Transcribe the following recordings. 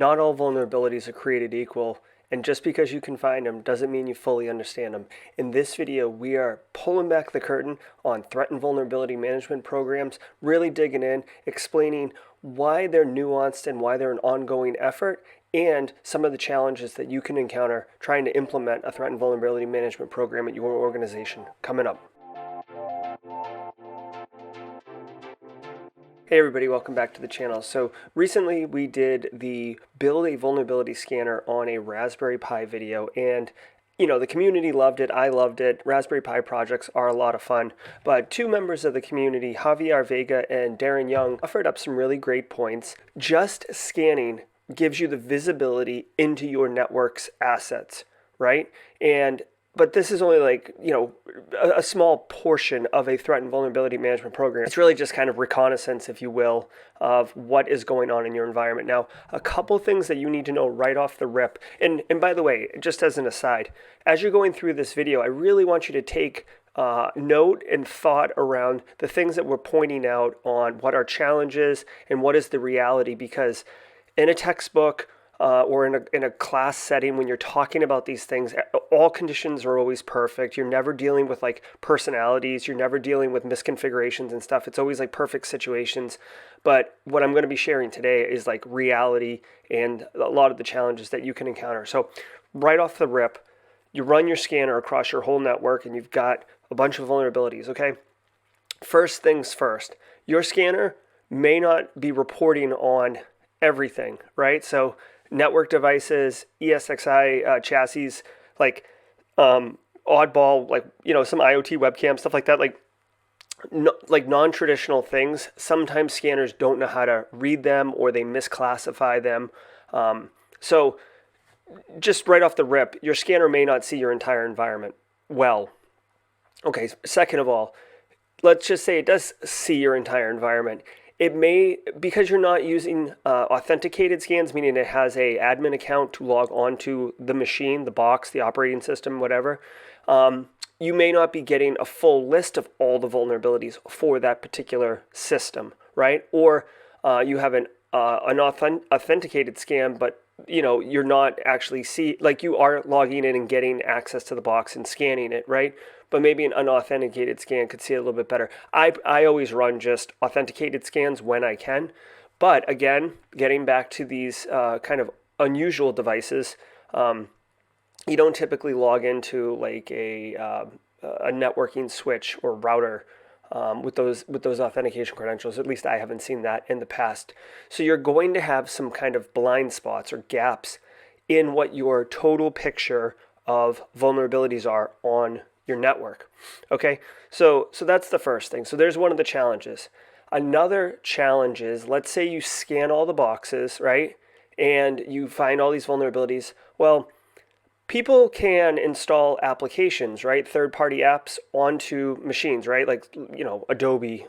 Not all vulnerabilities are created equal, and just because you can find them doesn't mean you fully understand them. In this video, we are pulling back the curtain on threat and vulnerability management programs, really digging in, explaining why they're nuanced and why they're an ongoing effort, and some of the challenges that you can encounter trying to implement a threat and vulnerability management program at your organization. Coming up. Hey everybody, welcome back to the channel. So recently we did the build a vulnerability scanner on a Raspberry Pi video, and the community loved it, I loved it. Raspberry Pi projects are a lot of fun, but two members of the community, Javier Vega and Darren Young, offered up some really great points. Just scanning gives you the visibility into your network's assets, right? But this is only a small portion of a threat and vulnerability management program. It's really just kind of reconnaissance, if you will, of what is going on in your environment. Now, a couple things that you need to know right off the rip. And by the way, just as an aside, as you're going through this video, I really want you to take note and thought around the things that we're pointing out on what our challenge is and what is the reality, because in a textbook, or in a class setting, when you're talking about these things, all conditions are always perfect. You're never dealing with personalities. You're never dealing with misconfigurations and stuff. It's always perfect situations. But what I'm going to be sharing today is reality and a lot of the challenges that you can encounter. So right off the rip, you run your scanner across your whole network and you've got a bunch of vulnerabilities, okay? First things first, your scanner may not be reporting on everything, right? So network devices, ESXi chassis, oddball, some IoT webcam, stuff like that, non-traditional things. Sometimes scanners don't know how to read them or they misclassify them. So just right off the rip, your scanner may not see your entire environment well. Okay, second of all, let's just say it does see your entire environment. It may, because you're not using authenticated scans, meaning it has a admin account to log onto the machine, the box, the operating system, whatever, you may not be getting a full list of all the vulnerabilities for that particular system, right? Or you have an authenticated scan, but you're not actually you are logging in and getting access to the box and scanning it, right? But maybe an unauthenticated scan could see it a little bit better. I always run just authenticated scans when I can. But again, getting back to these kind of unusual devices, you don't typically log into a networking switch or router with those authentication credentials. At least I haven't seen that in the past. So you're going to have some kind of blind spots or gaps in what your total picture of vulnerabilities are on your network. Okay, so that's the first thing. So there's one of the challenges. Another challenge is, let's say you scan all the boxes, right? And you find all these vulnerabilities. Well, people can install applications, right? Third-party apps onto machines, right? Adobe,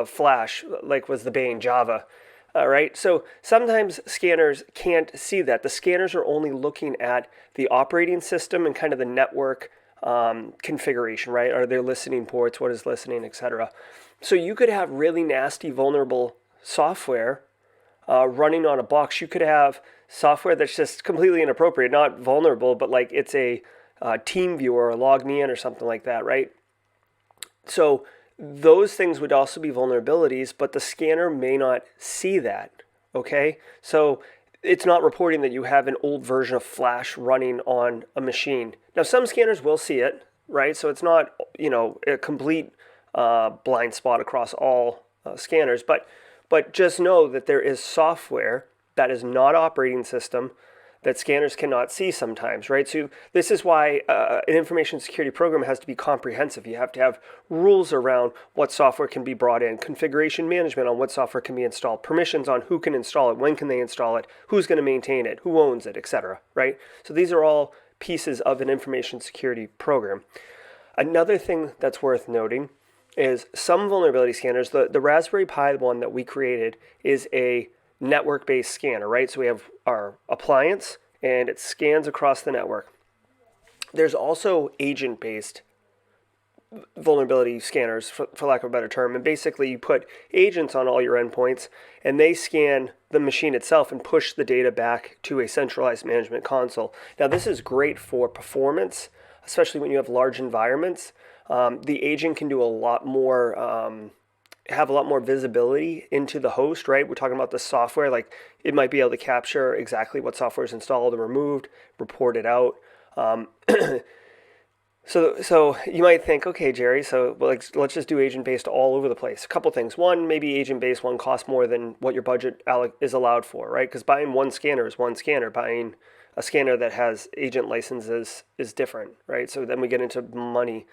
Flash, was the Bane, Java, right? So sometimes scanners can't see that. The scanners are only looking at the operating system and kind of the network configuration, right? Are there listening ports? What is listening, etc. So you could have really nasty, vulnerable software running on a box. You could have software that's just completely inappropriate, not vulnerable, but it's a team viewer or log me in or something like that, right? So those things would also be vulnerabilities, but the scanner may not see that, okay? So it's not reporting that you have an old version of Flash running on a machine. Now, some scanners will see it, right? So it's not, a complete blind spot across all scanners, but just know that there is software that is not operating system that scanners cannot see sometimes, right? So this is why an information security program has to be comprehensive. You have to have rules around what software can be brought in, configuration management on what software can be installed, permissions on who can install it, when can they install it, who's going to maintain it, who owns it, etc., right? So these are all pieces of an information security program. Another thing that's worth noting is some vulnerability scanners, the Raspberry Pi one that we created is a network-based scanner, right? So we have our appliance and it scans across the network. There's also agent-based vulnerability scanners, for lack of a better term. And basically, you put agents on all your endpoints, and they scan the machine itself and push the data back to a centralized management console. Now, this is great for performance, especially when you have large environments. The agent can do a lot more, have a lot more visibility into the host, right? We're talking about the software, like it might be able to capture exactly what software is installed and removed, report it out. So you might think, okay, Jerry, so let's just do agent-based all over the place. A couple things. One, maybe agent-based one costs more than what your budget is allowed for, right? Because buying one scanner is one scanner. Buying a scanner that has agent licenses is different, right? So then we get into money.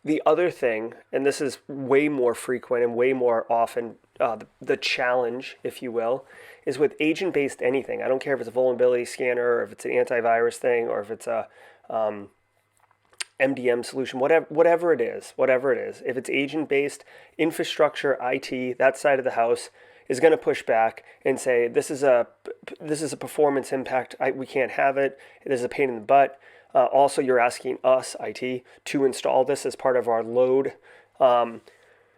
The other thing, and this is way more frequent and way more often, the challenge, if you will, is with agent-based anything. I don't care if it's a vulnerability scanner, or if it's an antivirus thing, or if it's a MDM solution, whatever it is. If it's agent-based, infrastructure, IT, that side of the house is going to push back and say, this is a performance impact. We can't have it. This is a pain in the butt. Also, you're asking us, IT, to install this as part of our load.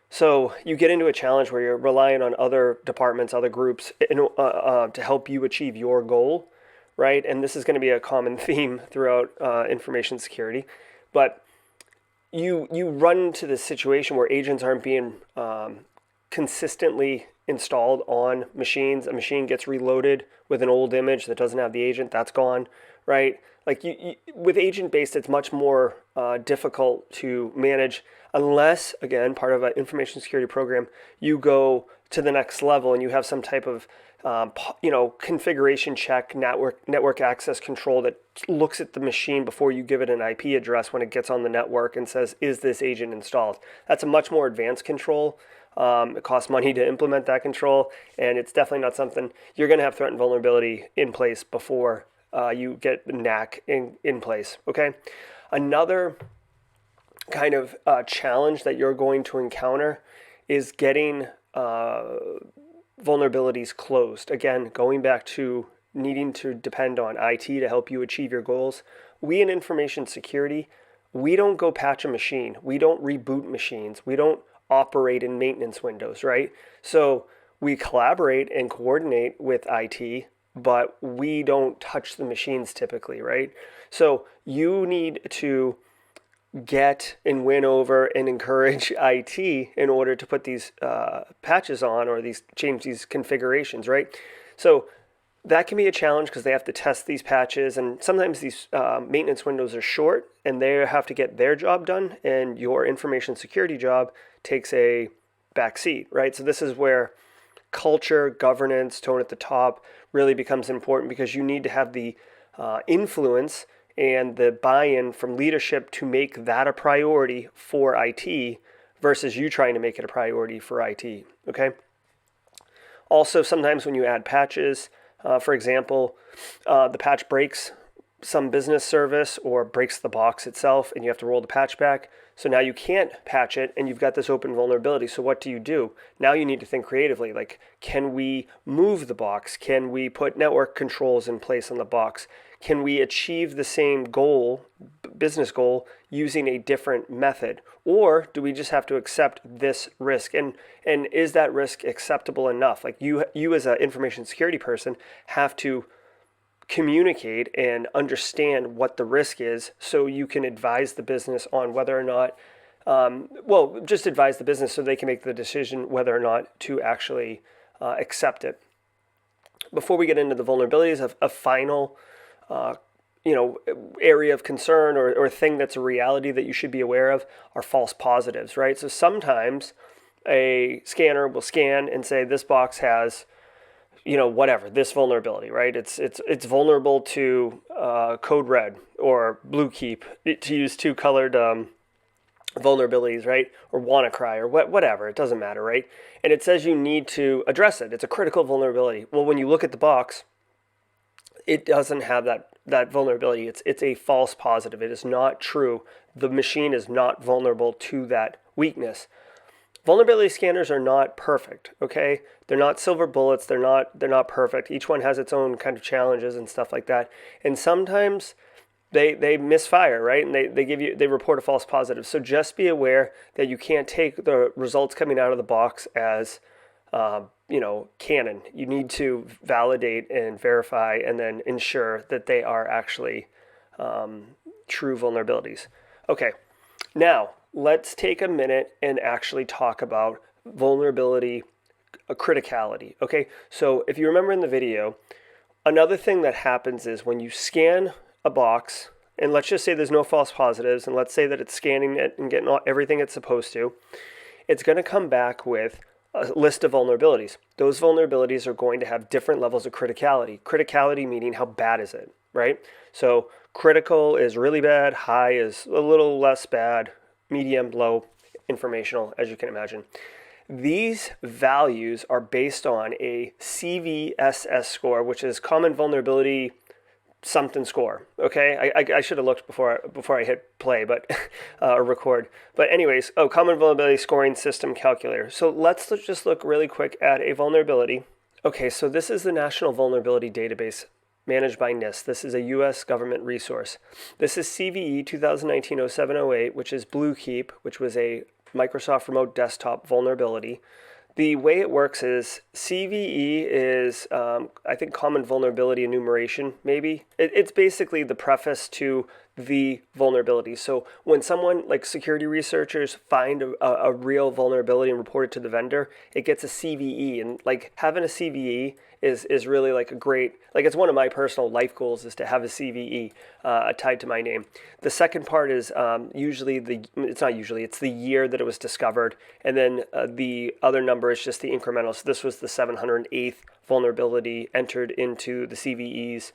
So you get into a challenge where you're relying on other departments, other groups to help you achieve your goal, right? And this is going to be a common theme throughout information security. But you run into this situation where agents aren't being consistently installed on machines. A machine gets reloaded with an old image that doesn't have the agent, that's gone, right? Like with agent-based, it's much more difficult to manage unless, again, part of an information security program, you go to the next level and you have some type of configuration check, network access control that looks at the machine before you give it an IP address when it gets on the network and says, is this agent installed? That's a much more advanced control. It costs money to implement that control, and it's definitely not something you're going to have threat and vulnerability in place before you get the NAC in place, okay? Another kind of challenge that you're going to encounter is getting vulnerabilities closed. Again, going back to needing to depend on IT to help you achieve your goals. We in information security, we don't go patch a machine. We don't reboot machines. We don't operate in maintenance windows, right? So we collaborate and coordinate with IT, but we don't touch the machines typically, right? So you need to get and win over and encourage IT in order to put these patches on or change these configurations, right? So that can be a challenge because they have to test these patches, and sometimes these maintenance windows are short and they have to get their job done, and your information security job takes a back seat, right? So this is where culture, governance, tone at the top really becomes important, because you need to have the influence and the buy-in from leadership to make that a priority for IT versus you trying to make it a priority for IT, okay? Also, sometimes when you add patches, for example, the patch breaks some business service or breaks the box itself and you have to roll the patch back. So now you can't patch it and you've got this open vulnerability. So what do? Now you need to think creatively, like, can we move the box? Can we put network controls in place on the box? Can we achieve the same goal, business goal, using a different method? Or do we just have to accept this risk? And is that risk acceptable enough? Like you as an information security person have to communicate and understand what the risk is so you can advise the business on whether or not, just advise the business so they can make the decision whether or not to actually accept it. Before we get into the vulnerabilities, a final area of concern or thing that's a reality that you should be aware of are false positives, right? So sometimes a scanner will scan and say this box has, this vulnerability, right? It's vulnerable to code red or blue keep, to use two colored vulnerabilities, right? Or WannaCry or whatever, it doesn't matter, right? And it says you need to address it. It's a critical vulnerability. Well, when you look at the box, it doesn't have that vulnerability. It's a false positive. It is not true. The machine is not vulnerable to that weakness. Vulnerability scanners are not perfect, okay? They're not silver bullets. They're not perfect. Each one has its own kind of challenges and stuff like that. And sometimes they misfire, right? And they report a false positive. So just be aware that you can't take the results coming out of the box as canon. You need to validate and verify and then ensure that they are actually true vulnerabilities. Okay, now let's take a minute and actually talk about vulnerability criticality. Okay, so if you remember in the video, another thing that happens is when you scan a box, and let's just say there's no false positives, and let's say that it's scanning it and getting everything it's supposed to, it's going to come back with a list of vulnerabilities. Those vulnerabilities are going to have different levels of criticality. Criticality meaning how bad is it, right? So critical is really bad, high is a little less bad, medium, low, informational, as you can imagine. These values are based on a CVSS score, which is Common Vulnerability something score. Okay, I should have looked before I hit play, but or record. But anyways, Common Vulnerability Scoring System Calculator. So let's just look really quick at a vulnerability. Okay, so this is the National Vulnerability Database managed by NIST. This is a U.S. government resource. This is CVE 2019-07-08, which is Bluekeep, which was a Microsoft Remote Desktop vulnerability. The way it works is CVE is, I think, Common Vulnerability Enumeration, maybe. It's basically the preface to the vulnerability. So when someone, like security researchers, find a real vulnerability and report it to the vendor, it gets a CVE. And like having a CVE is really like a great, like it's one of my personal life goals is to have a CVE tied to my name. The second part is it's the year that it was discovered. And then the other number is just the incremental. So this was the 708th vulnerability entered into the CVEs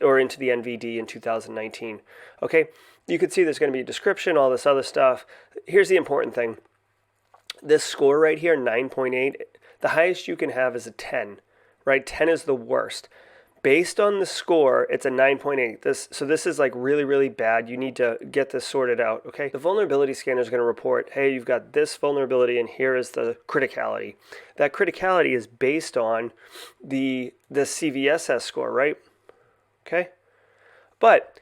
or into the NVD in 2019. Okay, you can see there's going to be a description, all this other stuff. Here's the important thing. This score right here, 9.8, the highest you can have is a 10, right? 10 is the worst. Based on the score, it's a 9.8. So this is like really, really bad. You need to get this sorted out, okay? The vulnerability scanner is going to report, hey, you've got this vulnerability and here is the criticality. That criticality is based on the CVSS score, right? Okay? But,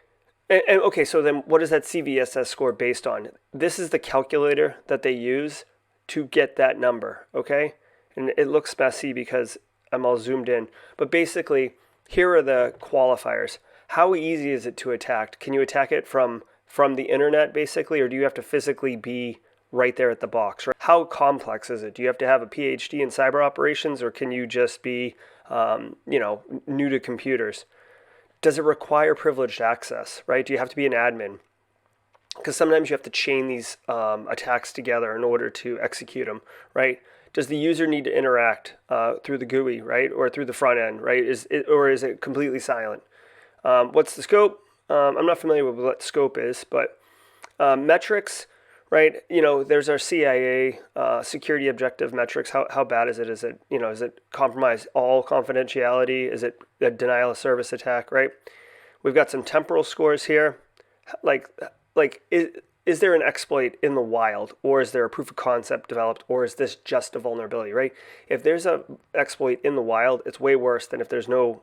okay, so then what is that CVSS score based on? This is the calculator that they use to get that number, okay? And it looks messy because I'm all zoomed in. But basically, here are the qualifiers. How easy is it to attack? Can you attack it from the internet, basically, or do you have to physically be right there at the box? Right? How complex is it? Do you have to have a PhD in cyber operations, or can you just be, new to computers? Does it require privileged access, right? Do you have to be an admin? Because sometimes you have to chain these attacks together in order to execute them, right? Does the user need to interact through the GUI, right, or through the front end, right? Is it completely silent? What's the scope? I'm not familiar with what scope is, but metrics, right? There's our CIA security objective metrics. How bad is it? Is it compromise all confidentiality? Is it a denial of service attack, right? We've got some temporal scores here, is there an exploit in the wild, or is there a proof of concept developed, or is this just a vulnerability, right? If there's an exploit in the wild, it's way worse than if there's no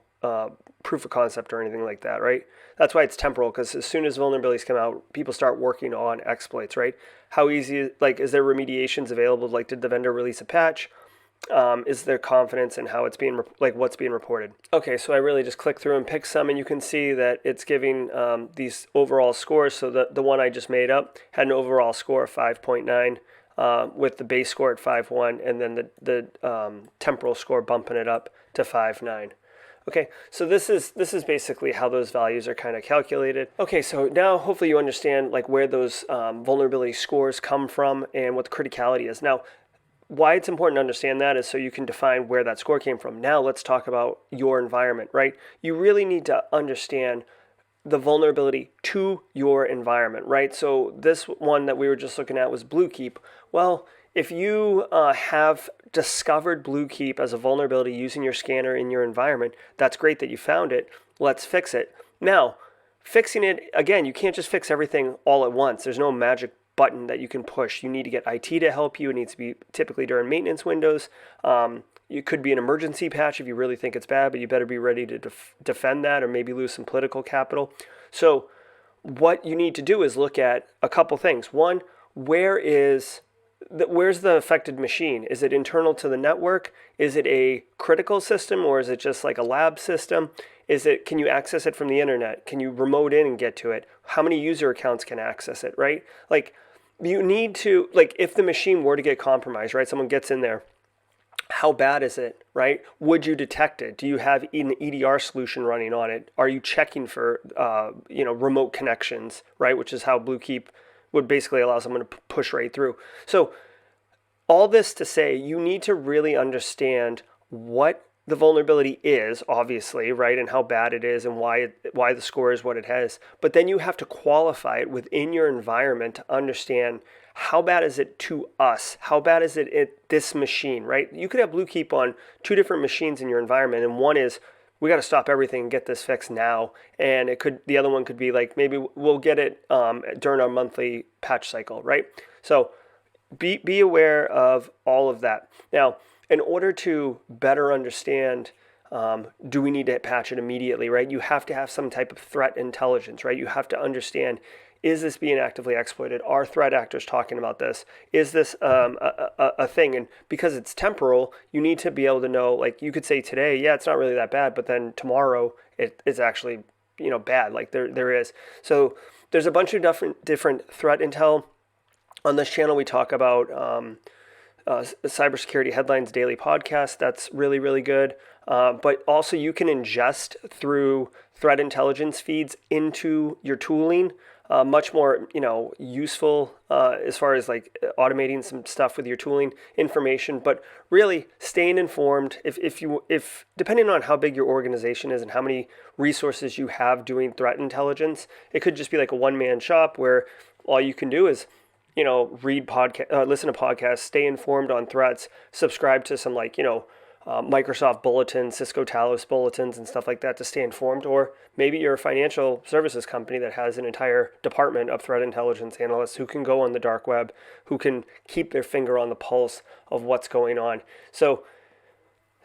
proof of concept or anything like that, right? That's why it's temporal, because as soon as vulnerabilities come out, people start working on exploits, right? How easy, is there remediations available? Did the vendor release a patch? Is there confidence in how it's being, what's being reported? Okay, so I really just click through and pick some, and you can see that it's giving these overall scores. So the one I just made up had an overall score of 5.9 with the base score at 5.1, and then the temporal score bumping it up to 5.9. Okay, so this is basically how those values are kind of calculated. Okay, so now hopefully you understand where those vulnerability scores come from and what the criticality is. Now, why it's important to understand that is so you can define where that score came from. Now let's talk about your environment, right? You really need to understand the vulnerability to your environment, right? So this one that we were just looking at was Bluekeep. Well, if you have discovered Bluekeep as a vulnerability using your scanner in your environment, that's great that you found it. Let's fix it. Now, fixing it, again, you can't just fix everything all at once. There's no magic button that you can push. You need to get IT to help you. It needs to be typically during maintenance windows. It could be an emergency patch if you really think it's bad, but you better be ready to defend that or maybe lose some political capital. So what you need to do is look at a couple things. One, where's the affected machine? Is it internal to the network? Is it a critical system, or is it just like a lab system? Can you access it from the internet? Can you remote in and get to it? How many user accounts can access it, right? Like, you need to, like, if the machine were to get compromised, right? Someone gets in there, how bad is it, right? Would you detect it? Do you have an EDR solution running on it? Are you checking for, remote connections, right? Which is how Bluekeep would basically allow someone to push right through. So all this to say, you need to really understand what the vulnerability is, obviously, right? And how bad it is and why the score is what it has. But then you have to qualify it within your environment to understand how bad is it to us? How bad is it at this machine, right? You could have Bluekeep on two different machines in your environment, and one is, we got to stop everything and get this fixed now. And the other one could be like, maybe we'll get it during our monthly patch cycle, right? So be aware of all of that. Now, in order to better understand, do we need to patch it immediately, right? You have to have some type of threat intelligence, right? You have to understand, is this being actively exploited? Are threat actors talking about this? Is this a thing? And because it's temporal, you need to be able to know, like, you could say today, yeah, it's not really that bad, but then tomorrow it's actually, bad, like there is. So there's a bunch of different threat intel. On this channel, we talk about Cybersecurity Headlines Daily Podcast. That's really, really good. But also you can ingest through threat intelligence feeds into your tooling. Much more, useful as far as like automating some stuff with your tooling information, but really staying informed. If depending on how big your organization is and how many resources you have doing threat intelligence, it could just be like a one-man shop where all you can do is, read podcast, listen to podcasts, stay informed on threats, subscribe to some Microsoft bulletins, Cisco Talos bulletins and stuff like that to stay informed. Or maybe you're a financial services company that has an entire department of threat intelligence analysts who can go on the dark web, who can keep their finger on the pulse of what's going on. So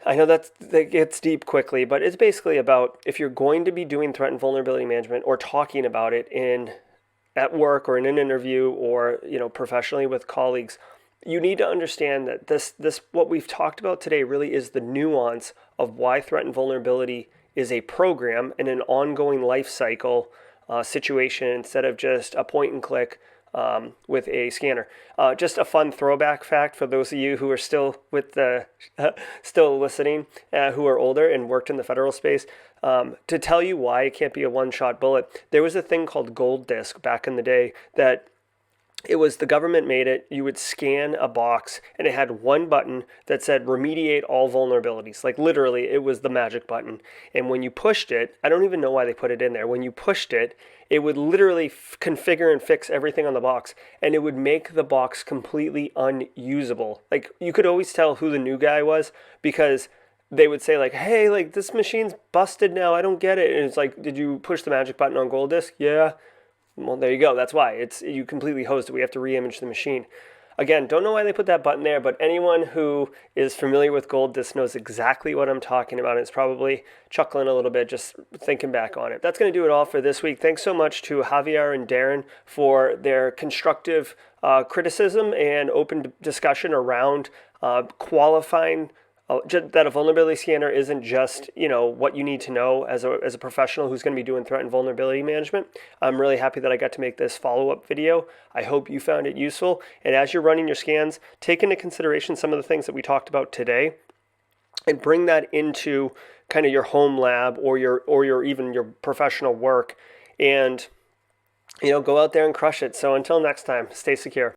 I know that gets deep quickly, but it's basically about, if you're going to be doing threat and vulnerability management or talking about it at work or in an interview or professionally with colleagues, you need to understand that this what we've talked about today really is the nuance of why threat and vulnerability is a program and an ongoing life cycle situation instead of just a point and click with a scanner. Just a fun throwback fact for those of you who are still still listening, who are older and worked in the federal space. To tell you why it can't be a one-shot bullet, there was a thing called gold disc back in the day that it was, the government made it. You would scan a box and it had one button that said remediate all vulnerabilities. Like literally it was the magic button. And when you pushed it, I don't even know why they put it in there. When you pushed it, it would literally configure and fix everything on the box, and it would make the box completely unusable. Like you could always tell who the new guy was because they would say like, hey, like this machine's busted now. I don't get it. And it's like, did you push the magic button on gold disk? Yeah. Well, there you go. That's why you completely hosed it. We have to re-image the machine. Again, don't know why they put that button there, but anyone who is familiar with gold disk knows exactly what I'm talking about. It's probably chuckling a little bit just thinking back on it. That's going to do it all for this week. Thanks so much to Javier and Darren for their constructive criticism and open discussion around qualifying that a vulnerability scanner isn't just, what you need to know as a professional who's going to be doing threat and vulnerability management. I'm really happy that I got to make this follow-up video. I hope you found it useful. And as you're running your scans, take into consideration some of the things that we talked about today and bring that into kind of your home lab or your even your professional work, and go out there and crush it. So until next time, stay secure.